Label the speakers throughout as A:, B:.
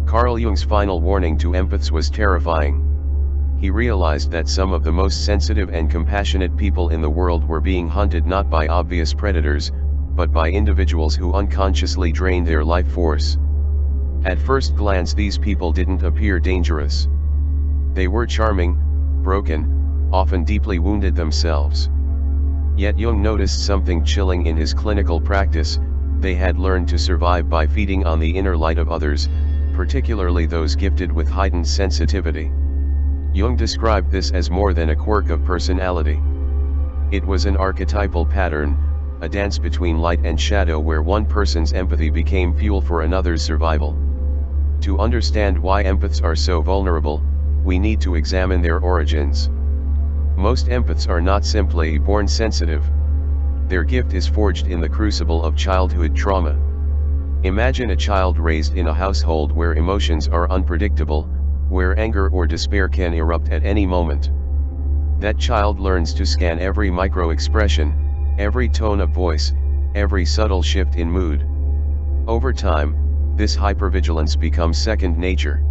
A: Carl Jung's final warning to empaths was terrifying. He realized that some of the most sensitive and compassionate people in the world were being hunted not by obvious predators, but by individuals who unconsciously drained their life force. At first glance, these people didn't appear dangerous. They were charming, broken, often deeply wounded themselves. Yet Jung noticed something chilling in his clinical practice. They had learned to survive by feeding on the inner light of others, particularly those gifted with heightened sensitivity. Jung described this as more than a quirk of personality. It was an archetypal pattern, a dance between light and shadow where one person's empathy became fuel for another's survival. To understand why empaths are so vulnerable, we need to examine their origins. Most empaths are not simply born sensitive. Their gift is forged in the crucible of childhood trauma. Imagine a child raised in a household where emotions are unpredictable, where anger or despair can erupt at any moment. That child learns to scan every micro-expression, every tone of voice, every subtle shift in mood. Over time, this hypervigilance becomes second nature.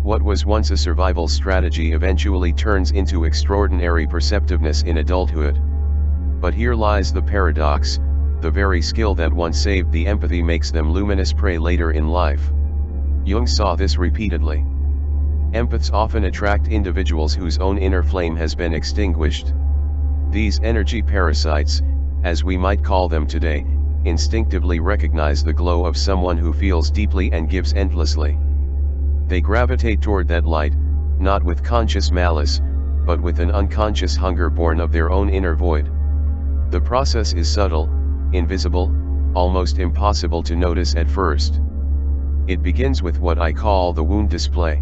A: What was once a survival strategy eventually turns into extraordinary perceptiveness in adulthood. But here lies the paradox: the very skill that once saved the empathy makes them luminous prey later in life. Jung saw this repeatedly. Empaths often attract individuals whose own inner flame has been extinguished. These energy parasites, as we might call them today, instinctively recognize the glow of someone who feels deeply and gives endlessly. They gravitate toward that light, not with conscious malice, but with an unconscious hunger born of their own inner void. The process is subtle, invisible, almost impossible to notice at first. It begins with what I call the wound display.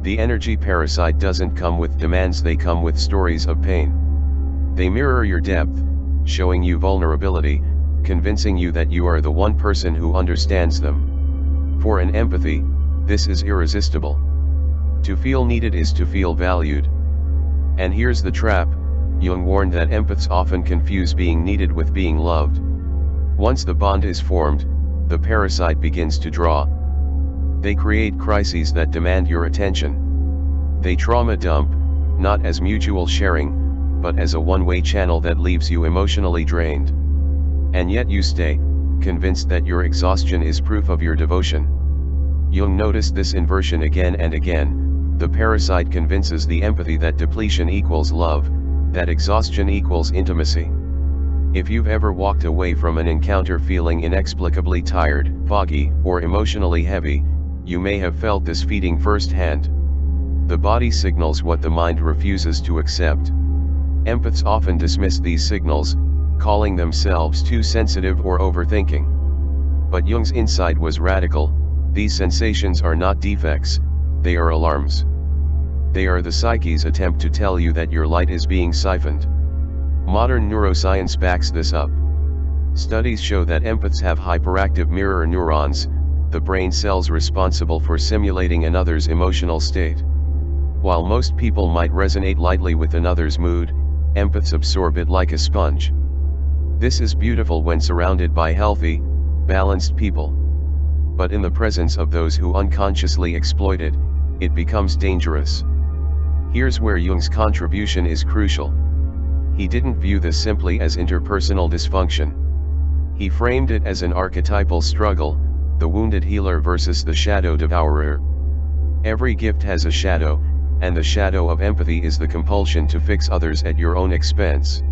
A: The energy parasite doesn't come with demands, they come with stories of pain. They mirror your depth, showing you vulnerability, convincing you that you are the one person who understands them. For an empathy, this is irresistible. To feel needed is to feel valued. And here's the trap: Jung warned that empaths often confuse being needed with being loved. Once the bond is formed, the parasite begins to draw. They create crises that demand your attention. They trauma dump, not as mutual sharing, but as a one-way channel that leaves you emotionally drained. And yet you stay, convinced that your exhaustion is proof of your devotion. Jung noticed this inversion again and again. The parasite convinces the empathy that depletion equals love, that exhaustion equals intimacy. If you've ever walked away from an encounter feeling inexplicably tired, foggy, or emotionally heavy, you may have felt this feeding firsthand. The body signals what the mind refuses to accept. Empaths often dismiss these signals, calling themselves too sensitive or overthinking. But Jung's insight was radical: these sensations are not defects, they are alarms. They are the psyche's attempt to tell you that your light is being siphoned. Modern neuroscience backs this up. Studies show that empaths have hyperactive mirror neurons, the brain cells responsible for simulating another's emotional state. While most people might resonate lightly with another's mood, empaths absorb it like a sponge. This is beautiful when surrounded by healthy, balanced people. But in the presence of those who unconsciously exploit it, it becomes dangerous. Here's where Jung's contribution is crucial. He didn't view this simply as interpersonal dysfunction. He framed it as an archetypal struggle, the wounded healer versus the shadow devourer. Every gift has a shadow, and the shadow of empathy is the compulsion to fix others at your own expense.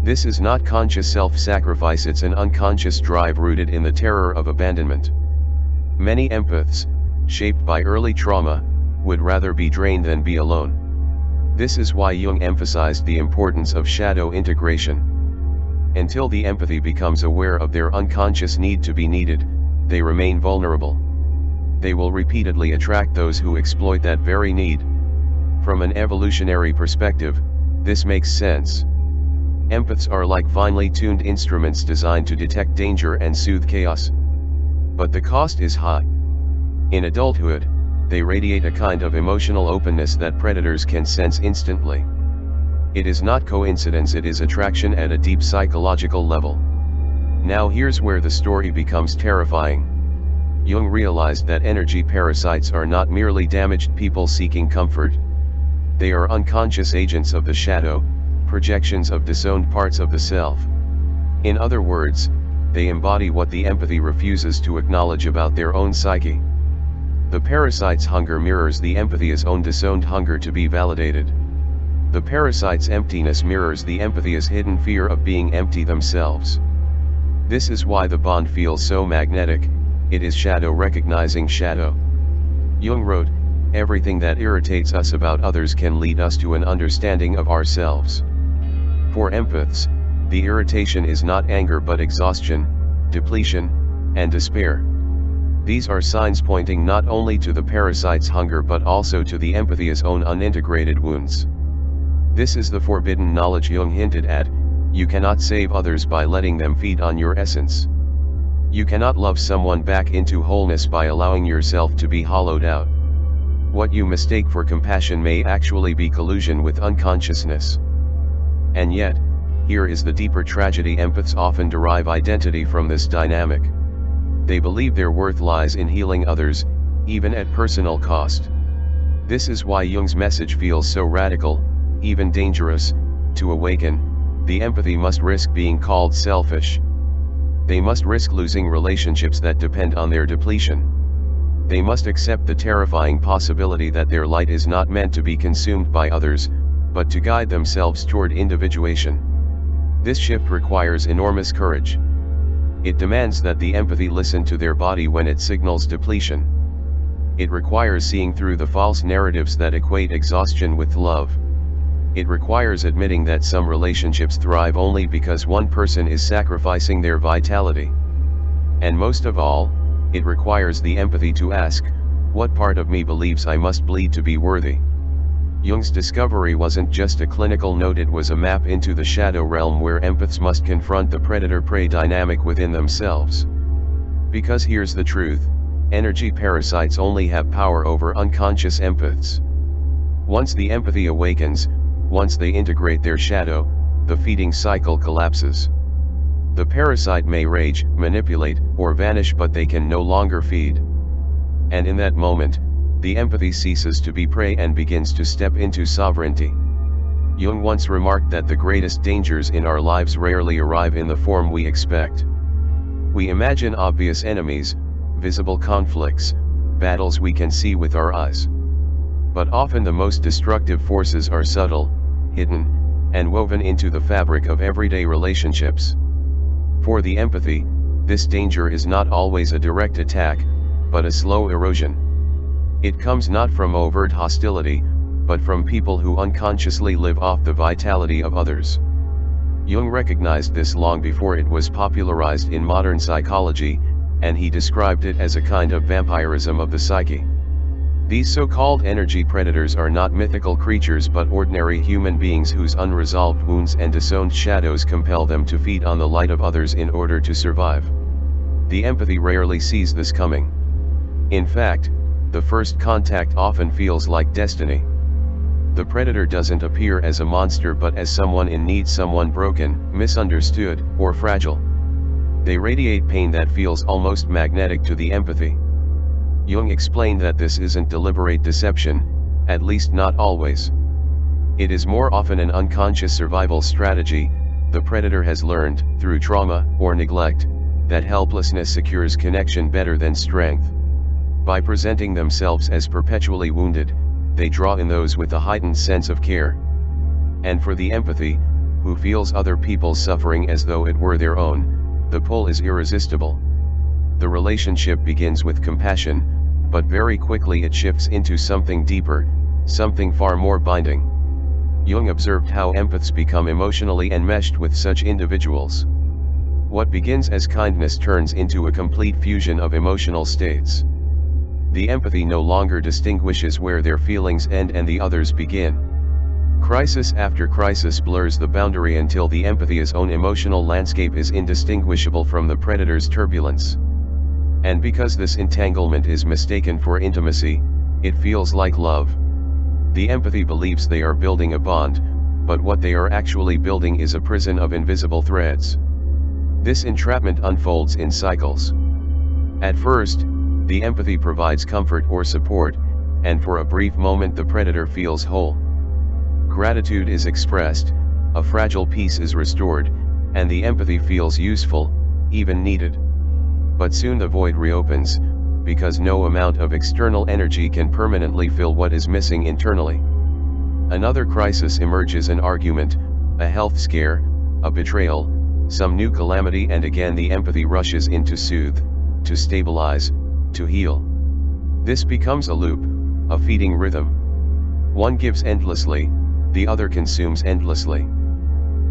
A: This is not conscious self-sacrifice, it's an unconscious drive rooted in the terror of abandonment. Many empaths, shaped by early trauma, would rather be drained than be alone. This is why Jung emphasized the importance of shadow integration. Until the empathy becomes aware of their unconscious need to be needed, they remain vulnerable. They will repeatedly attract those who exploit that very need. From an evolutionary perspective, this makes sense. Empaths are like finely tuned instruments designed to detect danger and soothe chaos. But the cost is high. In adulthood, they radiate a kind of emotional openness that predators can sense instantly. It is not coincidence, it is attraction at a deep psychological level. Now here's where the story becomes terrifying. Jung realized that energy parasites are not merely damaged people seeking comfort. They are unconscious agents of the shadow, projections of disowned parts of the self. In other words, they embody what the empathy refuses to acknowledge about their own psyche. The parasite's hunger mirrors the empathy's own disowned hunger to be validated. The parasite's emptiness mirrors the empathy's hidden fear of being empty themselves. This is why the bond feels so magnetic. It is shadow recognizing shadow. Jung wrote, "Everything that irritates us about others can lead us to an understanding of ourselves." For empaths, the irritation is not anger but exhaustion, depletion, and despair. These are signs pointing not only to the parasite's hunger but also to the empathy's own unintegrated wounds. This is the forbidden knowledge Jung hinted at: you cannot save others by letting them feed on your essence. You cannot love someone back into wholeness by allowing yourself to be hollowed out. What you mistake for compassion may actually be collusion with unconsciousness. And yet, here is the deeper tragedy: empaths often derive identity from this dynamic. They believe their worth lies in healing others, even at personal cost. This is why Jung's message feels so radical, even dangerous. To awaken, the empathy must risk being called selfish. They must risk losing relationships that depend on their depletion. They must accept the terrifying possibility that their light is not meant to be consumed by others, but to guide themselves toward individuation. This shift requires enormous courage. It demands that the empathy listen to their body when it signals depletion. It requires seeing through the false narratives that equate exhaustion with love. It requires admitting that some relationships thrive only because one person is sacrificing their vitality. And most of all, it requires the empathy to ask, what part of me believes I must bleed to be worthy? Jung's discovery wasn't just a clinical note, it was a map into the shadow realm where empaths must confront the predator-prey dynamic within themselves. Because here's the truth: energy parasites only have power over unconscious empaths. Once the empathy awakens, once they integrate their shadow, the feeding cycle collapses. The parasite may rage, manipulate, or vanish, but they can no longer feed. And in that moment, the empathy ceases to be prey and begins to step into sovereignty. Jung once remarked that the greatest dangers in our lives rarely arrive in the form we expect. We imagine obvious enemies, visible conflicts, battles we can see with our eyes. But often the most destructive forces are subtle, hidden, and woven into the fabric of everyday relationships. For the empathy, this danger is not always a direct attack, but a slow erosion. It comes not from overt hostility, but from people who unconsciously live off the vitality of others. Jung recognized this long before it was popularized in modern psychology, and he described it as a kind of vampirism of the psyche. These so-called energy predators are not mythical creatures but ordinary human beings whose unresolved wounds and disowned shadows compel them to feed on the light of others in order to survive. The empathy rarely sees this coming. In fact, the first contact often feels like destiny. The predator doesn't appear as a monster but as someone in need, someone broken, misunderstood, or fragile. They radiate pain that feels almost magnetic to the empathy. Jung explained that this isn't deliberate deception, at least not always. It is more often an unconscious survival strategy. The predator has learned, through trauma or neglect, that helplessness secures connection better than strength. By presenting themselves as perpetually wounded, they draw in those with a heightened sense of care. And for the empathy, who feels other people's suffering as though it were their own, the pull is irresistible. The relationship begins with compassion, but very quickly it shifts into something deeper, something far more binding. Jung observed how empaths become emotionally enmeshed with such individuals. What begins as kindness turns into a complete fusion of emotional states. The empathy no longer distinguishes where their feelings end and the others begin. Crisis after crisis blurs the boundary until the empathy's own emotional landscape is indistinguishable from the predator's turbulence. And because this entanglement is mistaken for intimacy, it feels like love. The empathy believes they are building a bond, but what they are actually building is a prison of invisible threads. This entrapment unfolds in cycles. At first, The empathy provides comfort or support, and for a brief moment the predator feels whole. Gratitude is expressed, a fragile peace is restored, and the empathy feels useful, even needed. But soon the void reopens, because no amount of external energy can permanently fill what is missing internally. Another crisis emerges: an argument, a health scare, a betrayal, some new calamity, and again the empathy rushes in to soothe, to stabilize, to heal. This becomes a loop, a feeding rhythm. One gives endlessly, the other consumes endlessly.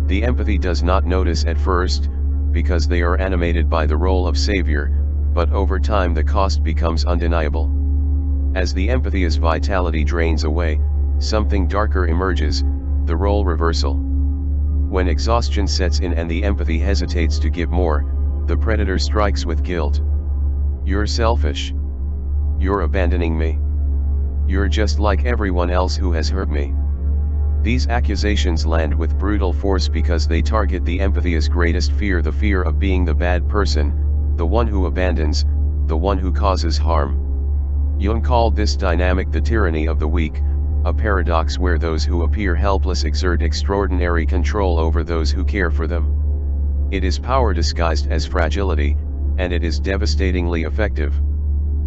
A: The empathy does not notice at first, because they are animated by the role of savior, but over time the cost becomes undeniable. As the empathy's vitality drains away, something darker emerges, the role reversal. When exhaustion sets in and the empathy hesitates to give more, the predator strikes with guilt. You're selfish. You're abandoning me. You're just like everyone else who has hurt me. These accusations land with brutal force because they target the empathy's greatest fear, the fear of being the bad person, the one who abandons, the one who causes harm. Jung called this dynamic the tyranny of the weak, a paradox where those who appear helpless exert extraordinary control over those who care for them. It is power disguised as fragility, and it is devastatingly effective.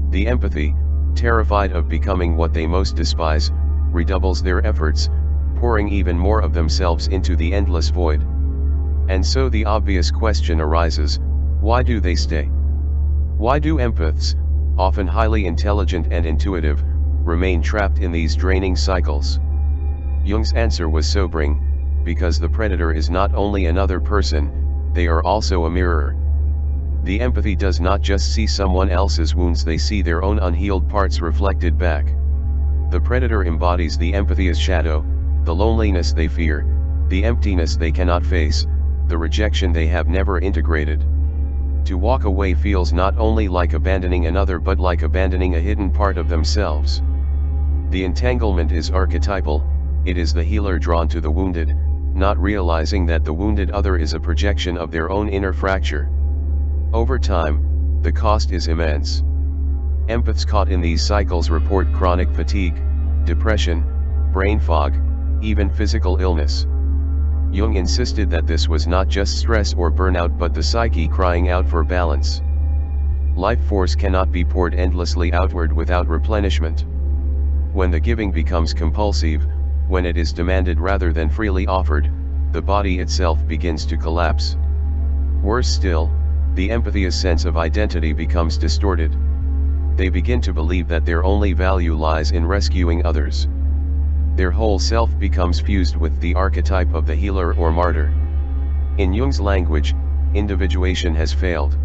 A: The empathy, terrified of becoming what they most despise, redoubles their efforts, pouring even more of themselves into the endless void. And so the obvious question arises: why do they stay? Why do empaths, often highly intelligent and intuitive, remain trapped in these draining cycles? Jung's answer was sobering: because the predator is not only another person, they are also a mirror. The empathy does not just see someone else's wounds, they see their own unhealed parts reflected back. The predator embodies the empathy's shadow, the loneliness they fear, the emptiness they cannot face, the rejection they have never integrated. To walk away feels not only like abandoning another but like abandoning a hidden part of themselves. The entanglement is archetypal: it is the healer drawn to the wounded, not realizing that the wounded other is a projection of their own inner fracture. Over time, the cost is immense. Empaths caught in these cycles report chronic fatigue, depression, brain fog, even physical illness. Jung insisted that this was not just stress or burnout but the psyche crying out for balance. Life force cannot be poured endlessly outward without replenishment. When the giving becomes compulsive, when it is demanded rather than freely offered, the body itself begins to collapse. Worse still, the empathys' sense of identity becomes distorted. They begin to believe that their only value lies in rescuing others. Their whole self becomes fused with the archetype of the healer or martyr. In Jung's language, individuation has failed.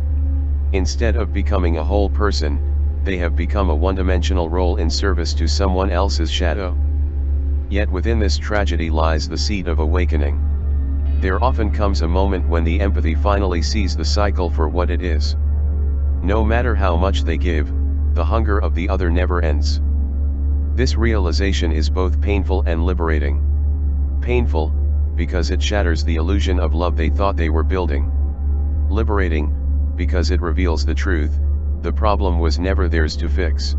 A: Instead of becoming a whole person, they have become a one-dimensional role in service to someone else's shadow. Yet within this tragedy lies the seed of awakening. There often comes a moment when the empathy finally sees the cycle for what it is. No matter how much they give, the hunger of the other never ends. This realization is both painful and liberating. Painful, because it shatters the illusion of love they thought they were building. Liberating, because it reveals the truth: the problem was never theirs to fix.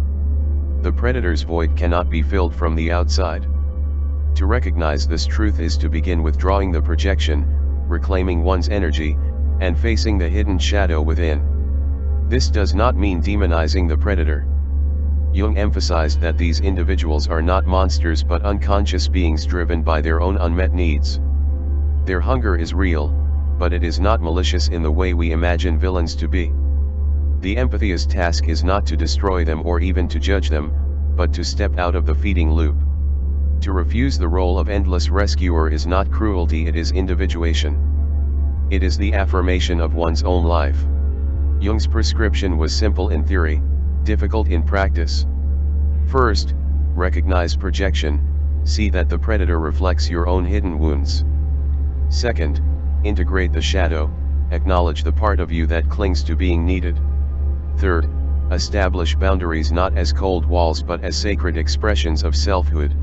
A: The predator's void cannot be filled from the outside. To recognize this truth is to begin withdrawing the projection, reclaiming one's energy, and facing the hidden shadow within. This does not mean demonizing the predator. Jung emphasized that these individuals are not monsters but unconscious beings driven by their own unmet needs. Their hunger is real, but it is not malicious in the way we imagine villains to be. The empathist's task is not to destroy them or even to judge them, but to step out of the feeding loop. To refuse the role of endless rescuer is not cruelty, it is individuation. It is the affirmation of one's own life. Jung's prescription was simple in theory, difficult in practice. First, recognize projection, see that the predator reflects your own hidden wounds. Second, integrate the shadow, acknowledge the part of you that clings to being needed. Third, establish boundaries not as cold walls but as sacred expressions of selfhood.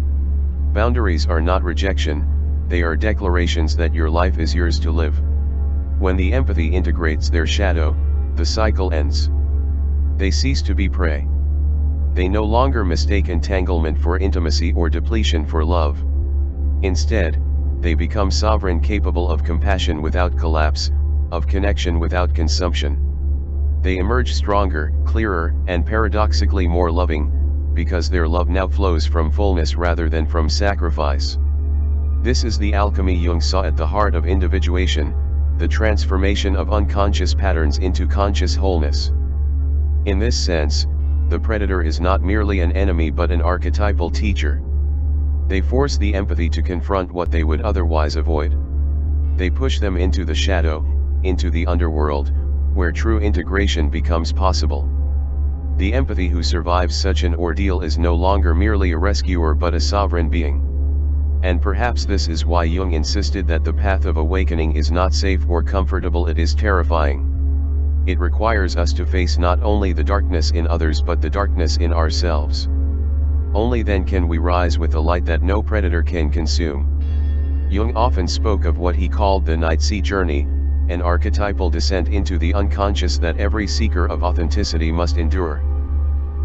A: Boundaries are not rejection, they are declarations that your life is yours to live. When the empathy integrates their shadow, the cycle ends. They cease to be prey. They no longer mistake entanglement for intimacy or depletion for love. Instead, they become sovereign, capable of compassion without collapse, of connection without consumption. They emerge stronger, clearer, and paradoxically more loving, because their love now flows from fullness rather than from sacrifice. This is the alchemy Jung saw at the heart of individuation, the transformation of unconscious patterns into conscious wholeness. In this sense, the predator is not merely an enemy but an archetypal teacher. They force the empathy to confront what they would otherwise avoid. They push them into the shadow, into the underworld, where true integration becomes possible. The empathy who survives such an ordeal is no longer merely a rescuer but a sovereign being. And perhaps this is why Jung insisted that the path of awakening is not safe or comfortable, it is terrifying. It requires us to face not only the darkness in others but the darkness in ourselves. Only then can we rise with a light that no predator can consume. Jung often spoke of what he called the night sea journey, an archetypal descent into the unconscious that every seeker of authenticity must endure.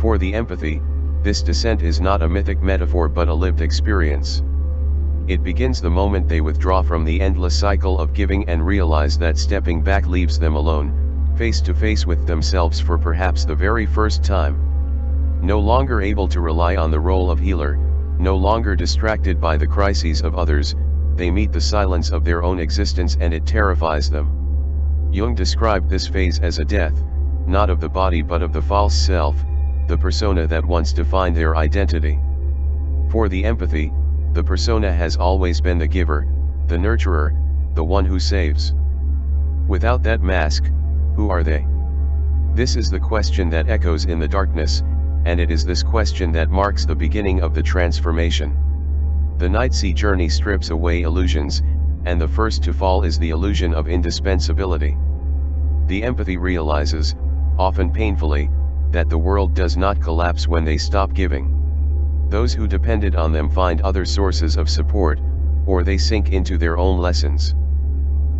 A: For the empathy, this descent is not a mythic metaphor but a lived experience. It begins the moment they withdraw from the endless cycle of giving and realize that stepping back leaves them alone, face to face with themselves for perhaps the very first time. No longer able to rely on the role of healer, no longer distracted by the crises of others, they meet the silence of their own existence and it terrifies them. Jung described this phase as a death, not of the body but of the false self, the persona that once defined their identity. For the empathy, the persona has always been the giver, the nurturer, the one who saves. Without that mask, who are they? This is the question that echoes in the darkness, and it is this question that marks the beginning of the transformation. The night sea journey strips away illusions, and the first to fall is the illusion of indispensability. The empathy realizes, often painfully, that the world does not collapse when they stop giving. Those who depended on them find other sources of support, or they sink into their own lessons.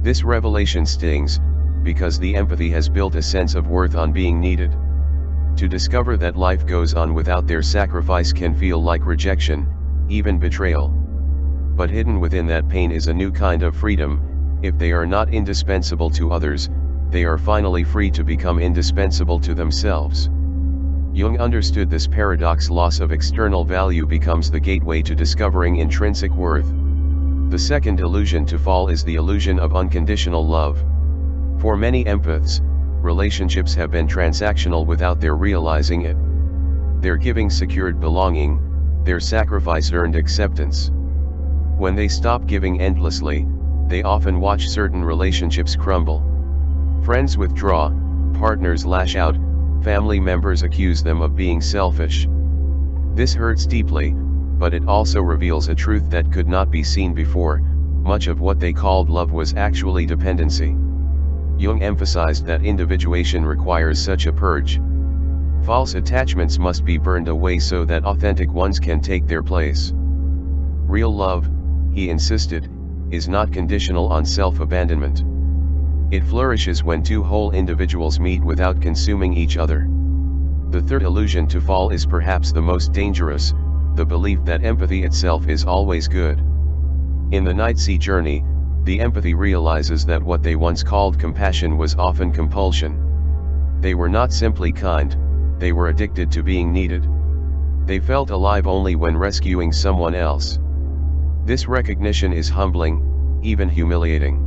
A: This revelation stings, because the empathy has built a sense of worth on being needed. To discover that life goes on without their sacrifice can feel like rejection, even betrayal. But hidden within that pain is a new kind of freedom. If they are not indispensable to others, they are finally free to become indispensable to themselves. Jung understood this paradox: loss of external value becomes the gateway to discovering intrinsic worth. The second illusion to fall is the illusion of unconditional love. For many empaths, relationships have been transactional without their realizing it. Their giving secured belonging, their sacrifice earned acceptance. When they stop giving endlessly, they often watch certain relationships crumble. Friends withdraw, partners lash out, family members accuse them of being selfish. This hurts deeply, but it also reveals a truth that could not be seen before: much of what they called love was actually dependency. Jung emphasized that individuation requires such a purge. False attachments must be burned away so that authentic ones can take their place. Real love, he insisted, is not conditional on self-abandonment. It flourishes when two whole individuals meet without consuming each other. The third illusion to fall is perhaps the most dangerous: the belief that empathy itself is always good. In the night sea journey, the empathy realizes that what they once called compassion was often compulsion. They were not simply kind, they were addicted to being needed. They felt alive only when rescuing someone else. This recognition is humbling, even humiliating.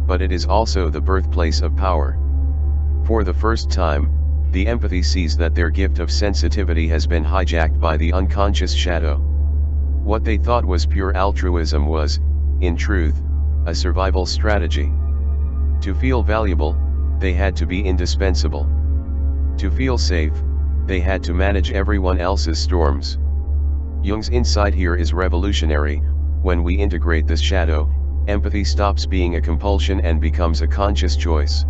A: But it is also the birthplace of power. For the first time, the empathy sees that their gift of sensitivity has been hijacked by the unconscious shadow. What they thought was pure altruism was, in truth, a survival strategy. To feel valuable, they had to be indispensable. To feel safe, they had to manage everyone else's storms. Jung's insight here is revolutionary: when we integrate this shadow, empathy stops being a compulsion and becomes a conscious choice.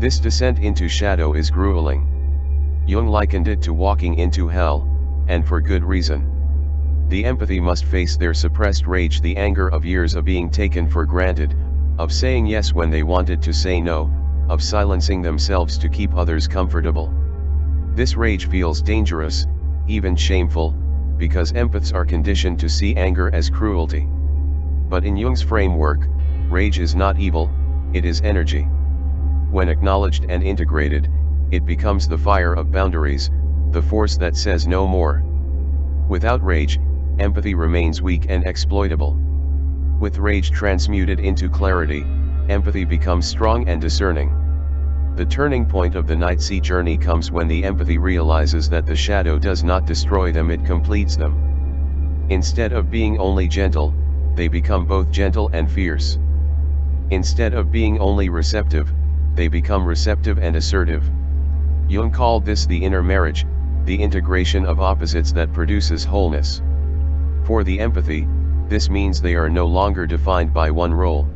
A: This descent into shadow is grueling. Jung likened it to walking into hell, and for good reason. The empathy must face their suppressed rage, the anger of years of being taken for granted, of saying yes when they wanted to say no, of silencing themselves to keep others comfortable. This rage feels dangerous, even shameful, because empaths are conditioned to see anger as cruelty. But in Jung's framework, rage is not evil, it is energy. When acknowledged and integrated, it becomes the fire of boundaries, the force that says no more. Without rage, empathy remains weak and exploitable. With rage transmuted into clarity, empathy becomes strong and discerning. The turning point of the Night Sea journey comes when the empathy realizes that the shadow does not destroy them, it completes them. Instead of being only gentle, they become both gentle and fierce. Instead of being only receptive, they become receptive and assertive. Jung called this the inner marriage, the integration of opposites that produces wholeness. For the empathy, this means they are no longer defined by one role.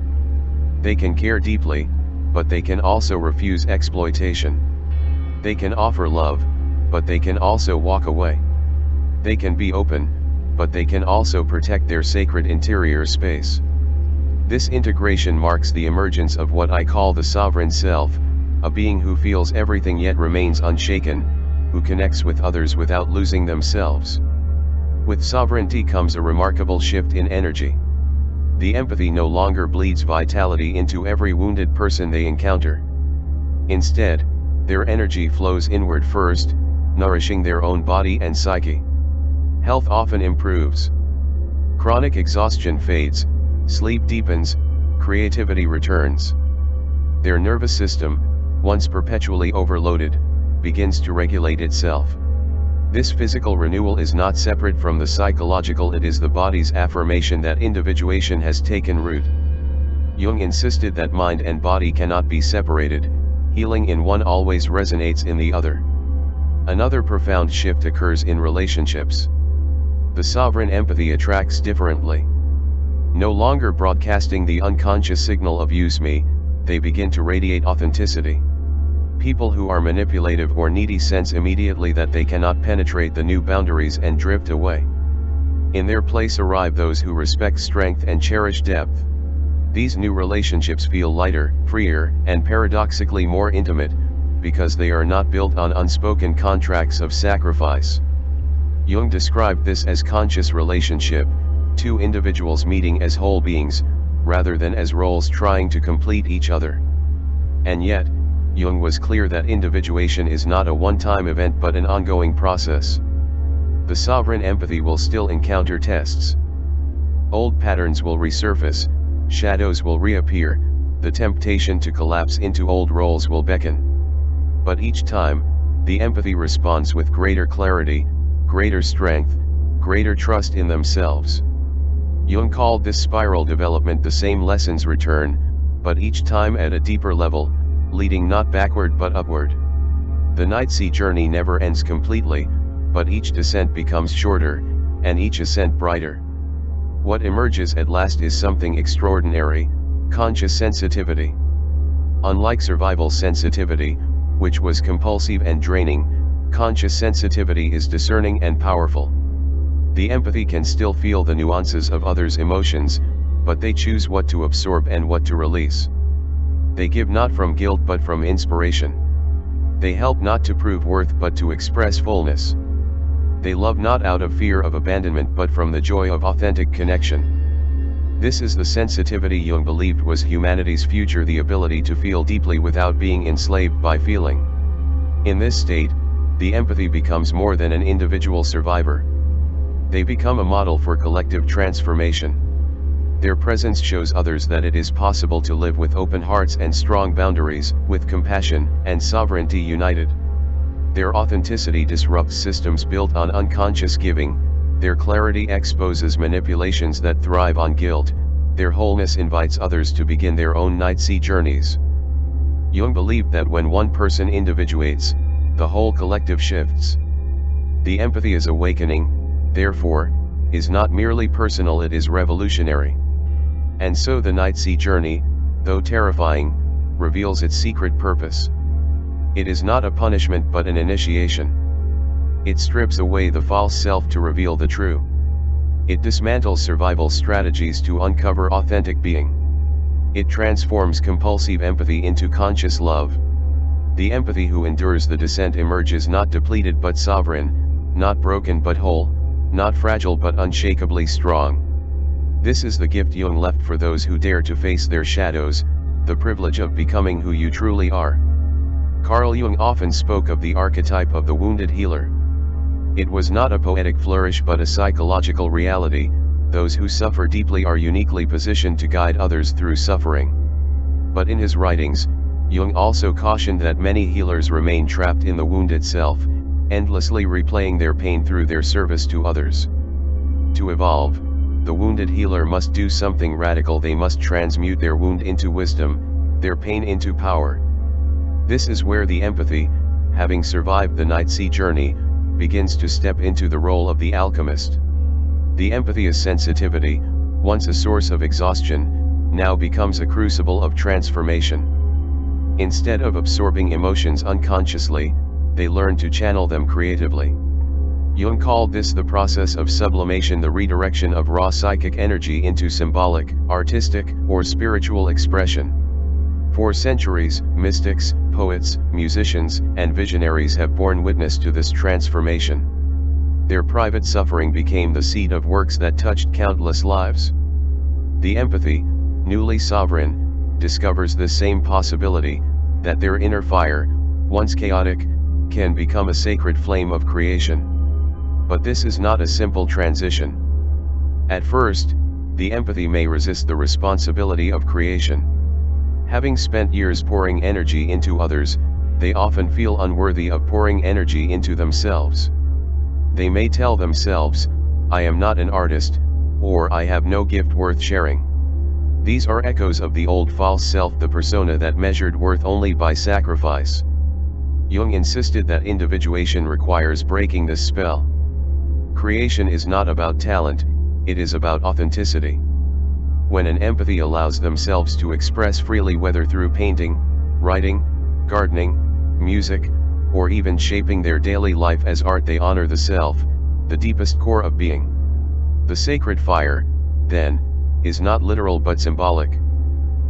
A: They can care deeply, but they can also refuse exploitation. They can offer love, but they can also walk away. They can be open, but they can also protect their sacred interior space. This integration marks the emergence of what I call the sovereign self, a being who feels everything yet remains unshaken, who connects with others without losing themselves. With sovereignty comes a remarkable shift in energy. The empathy no longer bleeds vitality into every wounded person they encounter. Instead, their energy flows inward first, nourishing their own body and psyche. Health often improves. Chronic exhaustion fades, sleep deepens, creativity returns. Their nervous system, once perpetually overloaded, begins to regulate itself. This physical renewal is not separate from the psychological, it is the body's affirmation that individuation has taken root. Jung insisted that mind and body cannot be separated, healing in one always resonates in the other. Another profound shift occurs in relationships. The sovereign empathy attracts differently. No longer broadcasting the unconscious signal of use me, they begin to radiate authenticity. People who are manipulative or needy sense immediately that they cannot penetrate the new boundaries and drift away. In their place arrive those who respect strength and cherish depth. These new relationships feel lighter, freer, and paradoxically more intimate, because they are not built on unspoken contracts of sacrifice. Jung described this as conscious relationship, two individuals meeting as whole beings, rather than as roles trying to complete each other. And yet, Jung was clear that individuation is not a one-time event but an ongoing process. The sovereign empathy will still encounter tests. Old patterns will resurface, shadows will reappear, the temptation to collapse into old roles will beckon. But each time, the empathy responds with greater clarity, greater strength, greater trust in themselves. Jung called this spiral development. The same lessons return, but each time at a deeper level, leading not backward but upward. The Night Sea journey never ends completely, but each descent becomes shorter, and each ascent brighter. What emerges at last is something extraordinary, conscious sensitivity. Unlike survival sensitivity, which was compulsive and draining, conscious sensitivity is discerning and powerful. The empathy can still feel the nuances of others' emotions, but they choose what to absorb and what to release. They give not from guilt but from inspiration. They help not to prove worth but to express fullness. They love not out of fear of abandonment but from the joy of authentic connection. This is the sensitivity Jung believed was humanity's future, the ability to feel deeply without being enslaved by feeling. In this state, the empathy becomes more than an individual survivor. They become a model for collective transformation. Their presence shows others that it is possible to live with open hearts and strong boundaries, with compassion and sovereignty united. Their authenticity disrupts systems built on unconscious giving, their clarity exposes manipulations that thrive on guilt, their wholeness invites others to begin their own Night Sea journeys. Jung believed that when one person individuates, the whole collective shifts. The empathy is awakening, therefore, is not merely personal, it is revolutionary. And so the Night Sea journey, though terrifying, reveals its secret purpose. It is not a punishment but an initiation. It strips away the false self to reveal the true. It dismantles survival strategies to uncover authentic being. It transforms compulsive empathy into conscious love. The empathy who endures the descent emerges not depleted but sovereign, not broken but whole, not fragile but unshakably strong. This is the gift Jung left for those who dare to face their shadows, the privilege of becoming who you truly are. Carl Jung often spoke of the archetype of the wounded healer. It was not a poetic flourish but a psychological reality. Those who suffer deeply are uniquely positioned to guide others through suffering. But in his writings, Jung also cautioned that many healers remain trapped in the wound itself, endlessly replaying their pain through their service to others. To evolve, the wounded healer must do something radical. They must transmute their wound into wisdom, their pain into power. This is where the empathy, having survived the night sea journey, begins to step into the role of the alchemist. The empathy is sensitivity, once a source of exhaustion, now becomes a crucible of transformation. Instead of absorbing emotions unconsciously, they learn to channel them creatively. Jung called this the process of sublimation, the redirection of raw psychic energy into symbolic, artistic, or spiritual expression. For centuries, mystics, poets, musicians, and visionaries have borne witness to this transformation. Their private suffering became the seed of works that touched countless lives. The empathy, newly sovereign, discovers this same possibility, that their inner fire, once chaotic, can become a sacred flame of creation. But this is not a simple transition. At first, the empathy may resist the responsibility of creation. Having spent years pouring energy into others, they often feel unworthy of pouring energy into themselves. They may tell themselves, "I am not an artist," or "I have no gift worth sharing." These are echoes of the old false self, the persona that measured worth only by sacrifice. Jung insisted that individuation requires breaking this spell. Creation is not about talent, it is about authenticity. When an empathy allows themselves to express freely, whether through painting, writing, gardening, music, or even shaping their daily life as art, they honor the self, the deepest core of being. The sacred fire, then, is not literal but symbolic.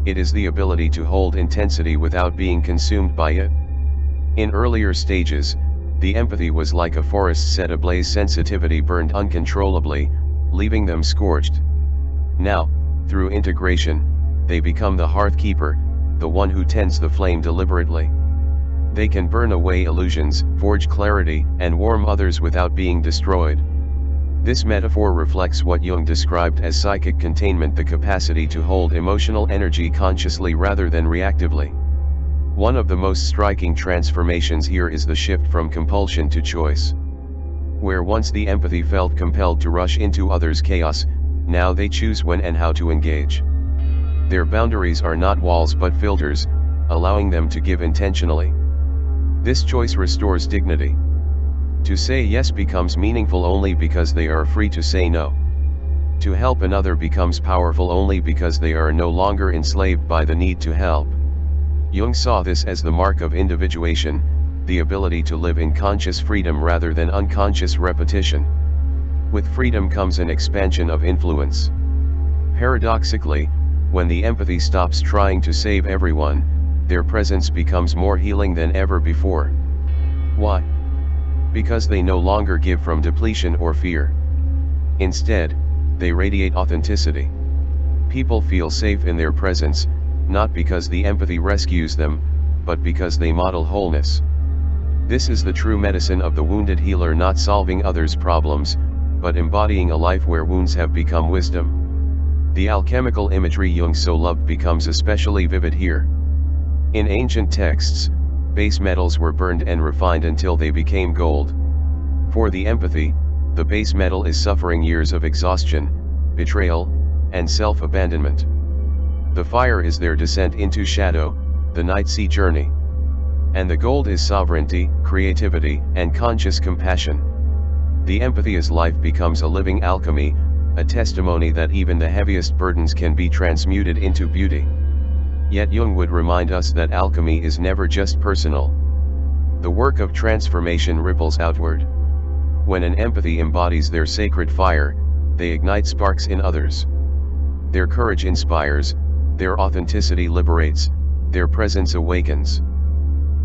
A: It is the ability to hold intensity without being consumed by it. In earlier stages, the empathy was like a forest set ablaze. Sensitivity burned uncontrollably, leaving them scorched. Now, through integration, they become the hearth keeper, the one who tends the flame deliberately. They can burn away illusions, forge clarity, and warm others without being destroyed. This metaphor reflects what Jung described as psychic containment, the capacity to hold emotional energy consciously rather than reactively. One of the most striking transformations here is the shift from compulsion to choice. Where once the empathy felt compelled to rush into others' chaos, now they choose when and how to engage. Their boundaries are not walls but filters, allowing them to give intentionally. This choice restores dignity. To say yes becomes meaningful only because they are free to say no. To help another becomes powerful only because they are no longer enslaved by the need to help. Jung saw this as the mark of individuation, the ability to live in conscious freedom rather than unconscious repetition. With freedom comes an expansion of influence. Paradoxically, when the empathy stops trying to save everyone, their presence becomes more healing than ever before. Why? Because they no longer give from depletion or fear. Instead, they radiate authenticity. People feel safe in their presence, not because the empathy rescues them, but because they model wholeness. This is the true medicine of the wounded healer, not solving others' problems, but embodying a life where wounds have become wisdom. The alchemical imagery Jung so loved becomes especially vivid here. In ancient texts, base metals were burned and refined until they became gold. For the empathy, the base metal is suffering, years of exhaustion, betrayal, and self-abandonment. The fire is their descent into shadow, the night sea journey. And the gold is sovereignty, creativity, and conscious compassion. The empathy as life becomes a living alchemy, a testimony that even the heaviest burdens can be transmuted into beauty. Yet Jung would remind us that alchemy is never just personal. The work of transformation ripples outward. When an empathy embodies their sacred fire, they ignite sparks in others. Their courage inspires, their authenticity liberates, their presence awakens.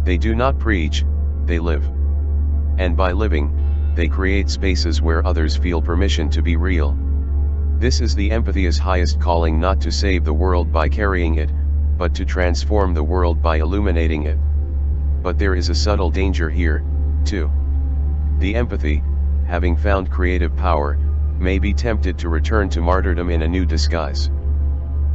A: They do not preach, they live. And by living, they create spaces where others feel permission to be real. This is the empathist's highest calling, not to save the world by carrying it, but to transform the world by illuminating it. But there is a subtle danger here, too. The empathy, having found creative power, may be tempted to return to martyrdom in a new disguise.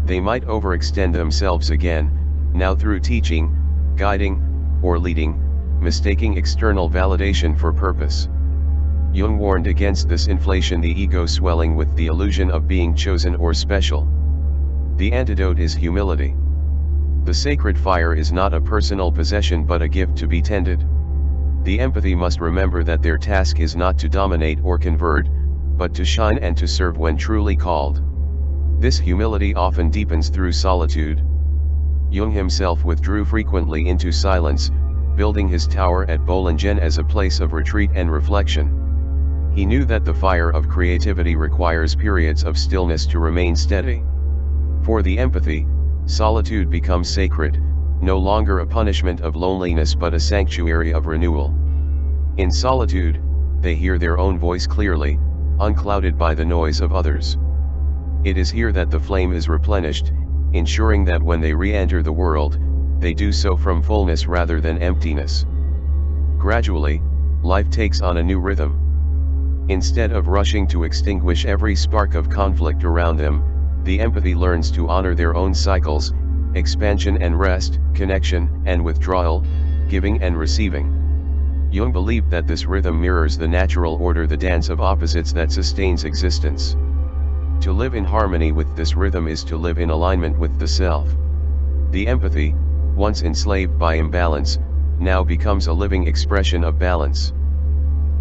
A: They might overextend themselves again, now through teaching, guiding, or leading, mistaking external validation for purpose. Jung warned against this inflation, the ego swelling with the illusion of being chosen or special. The antidote is humility. The sacred fire is not a personal possession but a gift to be tended. The empathy must remember that their task is not to dominate or convert, but to shine and to serve when truly called. This humility often deepens through solitude. Jung himself withdrew frequently into silence, building his tower at Bollingen as a place of retreat and reflection. He knew that the fire of creativity requires periods of stillness to remain steady. For the empathy, solitude becomes sacred, no longer a punishment of loneliness but a sanctuary of renewal. In solitude, they hear their own voice clearly, unclouded by the noise of others. It is here that the flame is replenished, ensuring that when they re-enter the world, they do so from fullness rather than emptiness. Gradually, life takes on a new rhythm. Instead of rushing to extinguish every spark of conflict around them, the empathy learns to honor their own cycles, expansion and rest, connection and withdrawal, giving and receiving. Jung believed that this rhythm mirrors the natural order, the dance of opposites that sustains existence. To live in harmony with this rhythm is to live in alignment with the self. The empathy, once enslaved by imbalance, now becomes a living expression of balance.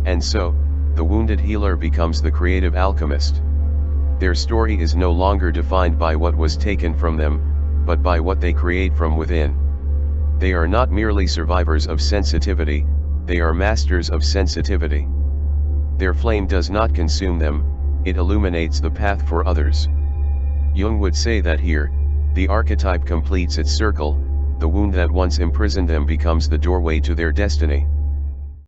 A: And so, the wounded healer becomes the creative alchemist. Their story is no longer defined by what was taken from them, but by what they create from within. They are not merely survivors of sensitivity, they are masters of sensitivity. Their flame does not consume them, it illuminates the path for others. Jung would say that here, the archetype completes its circle, the wound that once imprisoned them becomes the doorway to their destiny.